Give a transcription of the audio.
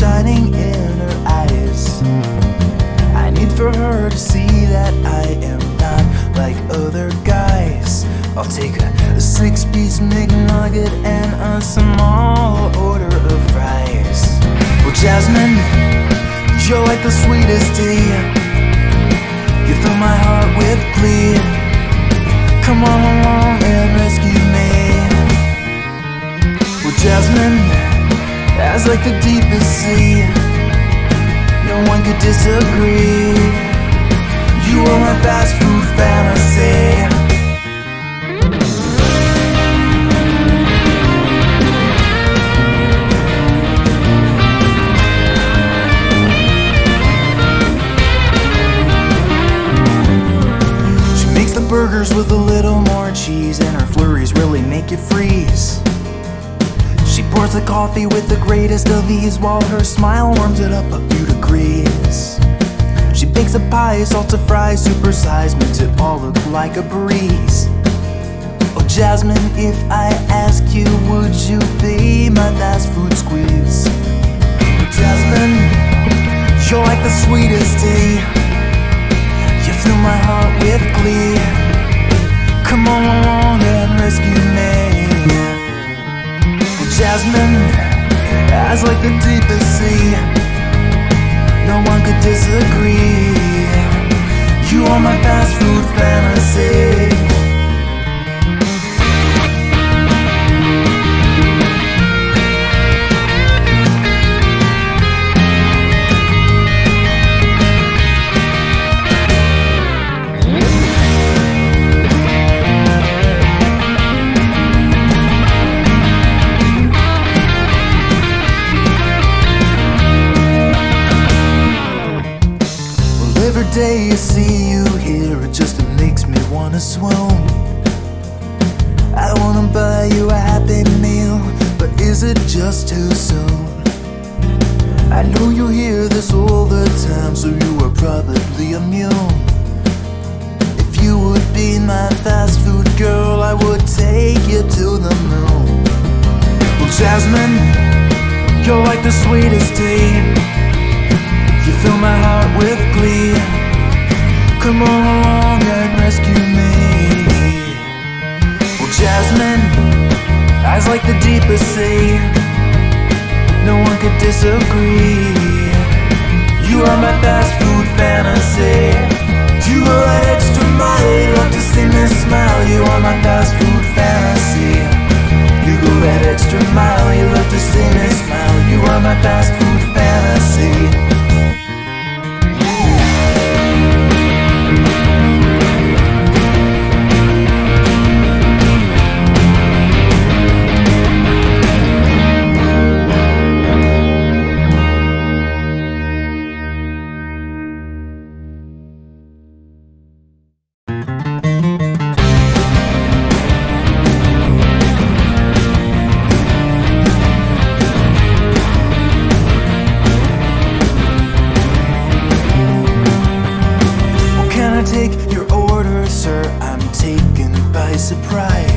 shining in her eyes. I need for her to see that I am not like other guys. I'll take a 6-piece McNugget and a small order of fries. Well, Jasmine, you're like the sweetest tea. You fill my heart with glee. Come on along and rescue me. Well, Jasmine, as like the deepest sea, no one could disagree. You are my fast food fantasy. She makes the burgers with a little more cheese, and her flurries really make you freeze. She pours the coffee with the greatest of ease, while her smile warms it up a few degrees. She bakes a pie, salsa fries, supersized, makes it all look like a breeze. Oh, Jasmine, if I ask you, would you be my fast food squeeze? Oh, Jasmine, you're like the sweetest tea. You fill my heart with glee. Come on along and rescue me. Jasmine, as like the deepest sea, no one could disagree. You are my fast food fantasy. Every day I see you here, it just makes me wanna swoon. I wanna buy you a Happy Meal, but is it just too soon? I know you hear this all the time, so you are probably immune. If you would be my fast food girl, I would take you to the moon. Well, Jasmine, you're like the sweetest tea. You fill my heart with glee. Come on along and rescue me. Well, Jasmine, eyes like the deepest sea, no one could disagree. You are my fast food fantasy. You go that extra mile, love to see me smile. You are my fast food fantasy. You go that extra mile, you love to see me smile. You are my fast food fantasy. Take your order, sir, I'm taken by surprise.